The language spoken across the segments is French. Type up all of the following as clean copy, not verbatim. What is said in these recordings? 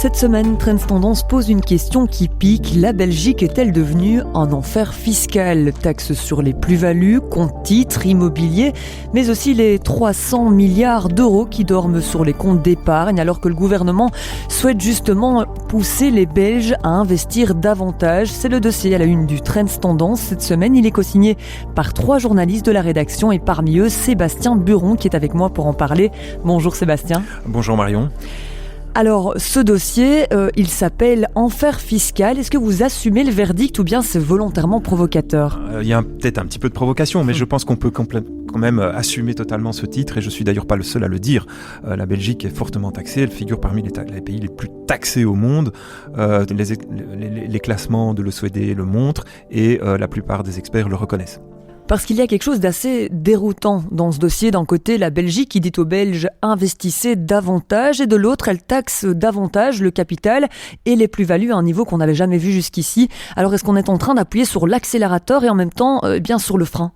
Cette semaine, Trends Tendance pose une question qui pique. La Belgique est-elle devenue un enfer fiscal? Taxes sur les plus-values, comptes titres, immobiliers, mais aussi les 300 milliards d'euros qui dorment sur les comptes d'épargne, alors que le gouvernement souhaite justement pousser les Belges à investir davantage. C'est le dossier à la une du Trends Tendance. Cette semaine, il est co-signé par 3 journalistes de la rédaction et parmi eux, Sébastien Buron qui est avec moi pour en parler. Bonjour Sébastien. Bonjour Marion. Alors, ce dossier, il s'appelle « Enfer fiscal ». Est-ce que vous assumez le verdict ou bien c'est volontairement provocateur ? Il y a peut-être un petit peu de provocation, mais je pense qu'on peut quand même assumer totalement ce titre, et je suis d'ailleurs pas le seul à le dire. La Belgique est fortement taxée, elle figure parmi les pays les plus taxés au monde. Les classements de l'OCDE le montrent, et la plupart des experts le reconnaissent. Parce qu'il y a quelque chose d'assez déroutant dans ce dossier. D'un côté, la Belgique qui dit aux Belges « investissez davantage » et de l'autre, elle taxe davantage le capital et les plus-values à un niveau qu'on n'avait jamais vu jusqu'ici. Alors est-ce qu'on est en train d'appuyer sur l'accélérateur et en même temps bien sur le frein ?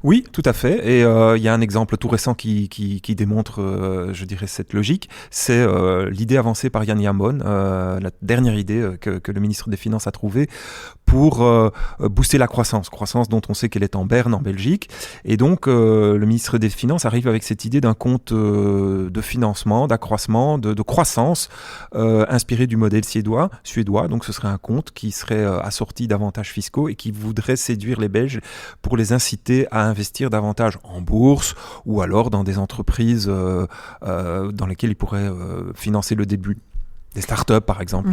Oui, tout à fait. Et il y a un exemple tout récent qui démontre, je dirais, cette logique. C'est l'idée avancée par Yann Yamon, la dernière idée que le ministre des Finances a trouvée pour booster la croissance dont on sait qu'elle est en berne en Belgique. Et donc, le ministre des Finances arrive avec cette idée d'un compte de financement, d'accroissement, de croissance, inspiré du modèle suédois. Donc, ce serait un compte qui serait assorti d'avantages fiscaux et qui voudrait séduire les Belges pour les inciter à investir davantage en bourse ou alors dans des entreprises dans lesquelles ils pourraient financer le début. Des startups, par exemple.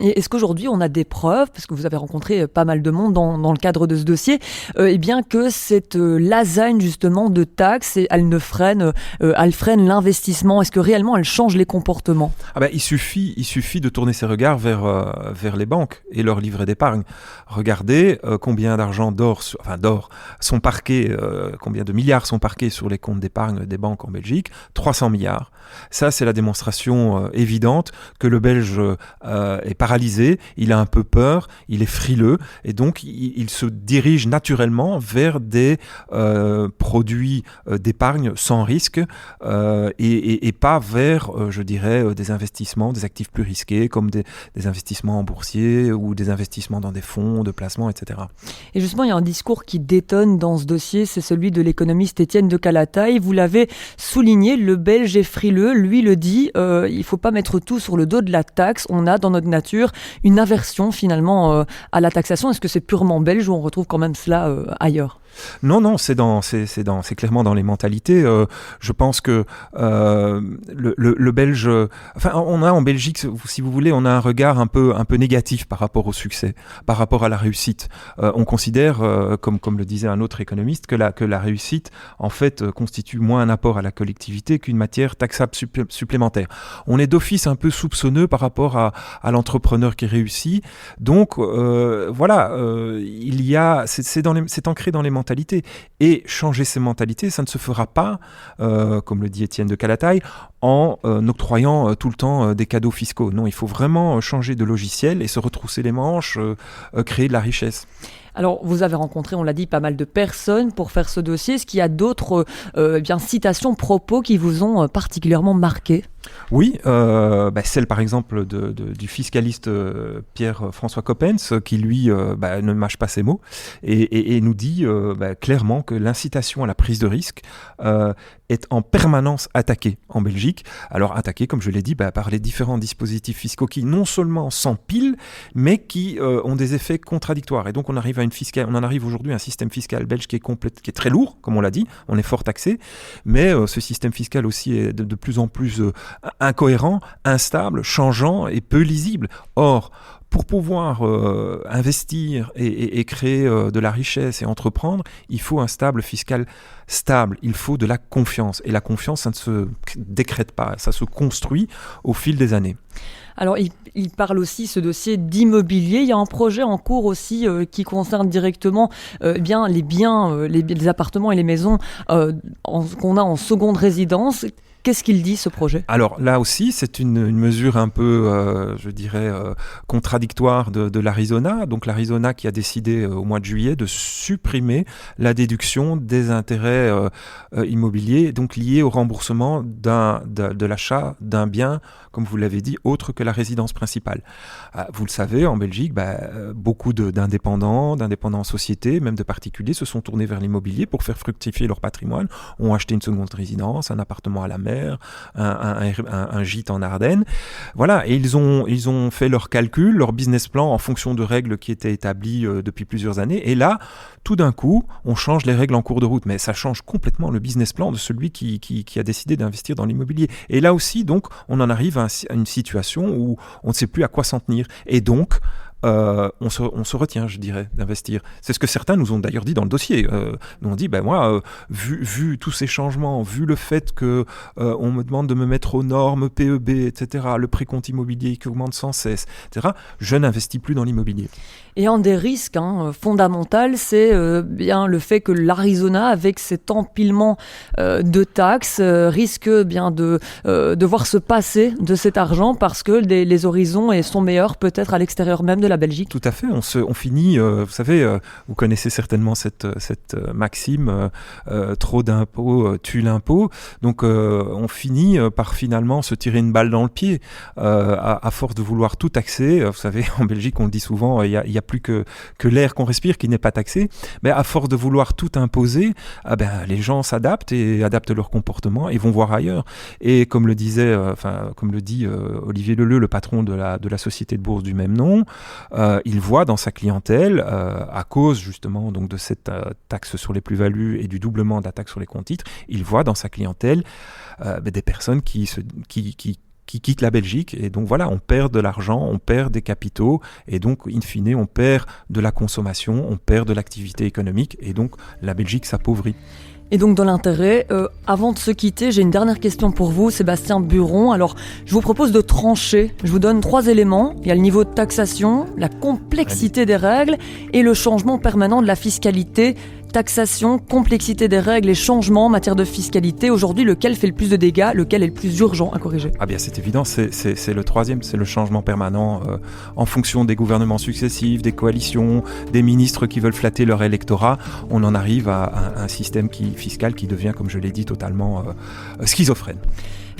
Et est-ce qu'aujourd'hui, on a des preuves, parce que vous avez rencontré pas mal de monde dans le cadre de ce dossier, eh bien que cette lasagne, justement, de taxes, elle freine l'investissement? Est-ce que réellement, elle change les comportements? Il suffit de tourner ses regards vers les banques et leur livret d'épargne. Regardez combien d'argent d'or sont parqués, combien de milliards sont parqués sur les comptes d'épargne des banques en Belgique. 300 milliards. Ça, c'est la démonstration évidente que le Belge est paralysé, il a un peu peur, il est frileux, et donc il se dirige naturellement vers des produits d'épargne sans risque et pas vers, je dirais, des investissements, des actifs plus risqués, comme des investissements en boursier ou des investissements dans des fonds de placement, etc. Et justement, il y a un discours qui détonne dans ce dossier, c'est celui de l'économiste Étienne de Calataï. Vous l'avez souligné, le Belge est frileux, lui le dit, il ne faut pas mettre tout sur le dos de la taxe. On a dans notre nature une aversion finalement à la taxation. Est-ce que c'est purement belge ou on retrouve quand même cela ailleurs ? Non, c'est clairement dans les mentalités. Je pense que le Belge, on a en Belgique, si vous voulez, on a un regard un peu négatif par rapport au succès, par rapport à la réussite. On considère, comme le disait un autre économiste, que la réussite, en fait, constitue moins un apport à la collectivité qu'une matière taxable supplémentaire. On est d'office un peu soupçonneux par rapport à l'entrepreneur qui réussit. Donc, c'est ancré dans les mentalités. Et changer ces mentalités, ça ne se fera pas, comme le dit Étienne de Calataï, en octroyant tout le temps des cadeaux fiscaux. Non, il faut vraiment changer de logiciel et se retrousser les manches, créer de la richesse. Alors, vous avez rencontré, on l'a dit, pas mal de personnes pour faire ce dossier. Est-ce qu'il y a d'autres citations, propos qui vous ont particulièrement marqué ? Oui, celle par exemple du fiscaliste Pierre-François Coppens qui lui ne mâche pas ses mots et nous dit clairement que l'incitation à la prise de risque est en permanence attaquée en Belgique. Alors attaquée, comme je l'ai dit, par les différents dispositifs fiscaux qui non seulement s'empilent, mais qui ont des effets contradictoires. Et donc on en arrive aujourd'hui à un système fiscal belge qui est très lourd, comme on l'a dit, on est fort taxé, mais ce système fiscal aussi est de plus en plus incohérent, instable, changeant et peu lisible. Or, pour pouvoir investir et créer de la richesse et entreprendre, il faut un stable fiscal stable, il faut de la confiance. Et la confiance, ça ne se décrète pas, ça se construit au fil des années. Alors, il parle aussi, ce dossier, d'immobilier. Il y a un projet en cours aussi qui concerne directement les biens, les appartements et les maisons qu'on a en seconde résidence. Qu'est-ce qu'il dit, ce projet ? Alors là aussi, c'est une mesure un peu, contradictoire de l'Arizona. Donc l'Arizona qui a décidé au mois de juillet de supprimer la déduction des intérêts immobiliers, donc liés au remboursement de l'achat d'un bien, comme vous l'avez dit, autre que la résidence principale. Vous le savez, en Belgique, beaucoup d'indépendants en société, même de particuliers, se sont tournés vers l'immobilier pour faire fructifier leur patrimoine, ont acheté une seconde résidence, un appartement à la mer, un gîte en Ardennes. Voilà, et ils ont fait leurs calculs, leur business plan en fonction de règles qui étaient établies depuis plusieurs années. Et là, tout d'un coup, on change les règles en cours de route. Mais ça change complètement le business plan de celui qui a décidé d'investir dans l'immobilier. Et là aussi, donc, on en arrive à une situation où on ne sait plus à quoi s'en tenir. Et donc, on se retient, je dirais, d'investir. C'est ce que certains nous ont d'ailleurs dit dans le dossier. Nous ont dit, vu tous ces changements, vu le fait que on me demande de me mettre aux normes PEB, etc., le précompte immobilier qui augmente sans cesse, etc., je n'investis plus dans l'immobilier. Et un des risques fondamentaux, c'est bien le fait que l'Arizona, avec cet empilement de taxes, risque bien de devoir se passer de cet argent parce que les horizons sont meilleurs peut-être à l'extérieur même de la Belgique. Tout à fait. On finit, vous savez, vous connaissez certainement cette maxime, trop d'impôts tue l'impôt. Donc on finit par finalement se tirer une balle dans le pied à force de vouloir tout taxer. Vous savez, en Belgique, on le dit souvent, il y a plus que l'air qu'on respire qui n'est pas taxé. Mais à force de vouloir tout imposer, les gens s'adaptent et adaptent leur comportement et vont voir ailleurs. Et comme le dit Olivier Leleu, le patron de la société de bourse du même nom, il voit dans sa clientèle, à cause justement donc de cette taxe sur les plus-values et du doublement de la taxe sur les comptes titres, il voit dans sa clientèle des personnes qui quittent la Belgique, et donc voilà, on perd de l'argent, on perd des capitaux, et donc in fine on perd de la consommation, on perd de l'activité économique, et donc la Belgique s'appauvrit. Et donc dans l'intérêt, avant de se quitter, j'ai une dernière question pour vous, Sébastien Buron. Alors, je vous propose de trancher. Je vous donne 3 éléments. Il y a le niveau de taxation, la complexité des règles et le changement permanent de la fiscalité. Taxation, complexité des règles et changements en matière de fiscalité. Aujourd'hui, lequel fait le plus de dégâts, lequel est le plus urgent à corriger ? Ah bien, c'est évident, c'est le troisième, c'est le changement permanent en fonction des gouvernements successifs, des coalitions, des ministres qui veulent flatter leur électorat. On en arrive à un système fiscal qui devient, comme je l'ai dit, totalement schizophrène.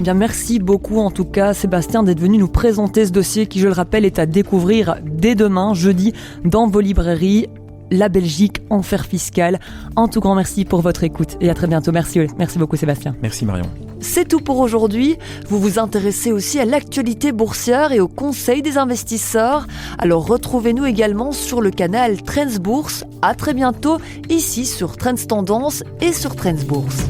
Eh bien, merci beaucoup en tout cas, Sébastien, d'être venu nous présenter ce dossier qui, je le rappelle, est à découvrir dès demain, jeudi, dans vos librairies. La Belgique, enfer fiscal. Un tout grand merci pour votre écoute et à très bientôt. Merci beaucoup Sébastien. Merci Marion. C'est tout pour aujourd'hui. Vous vous intéressez aussi à l'actualité boursière et aux conseils des investisseurs. Alors retrouvez-nous également sur le canal Trends Bourse. À très bientôt ici sur Trends Tendance et sur Trends Bourse.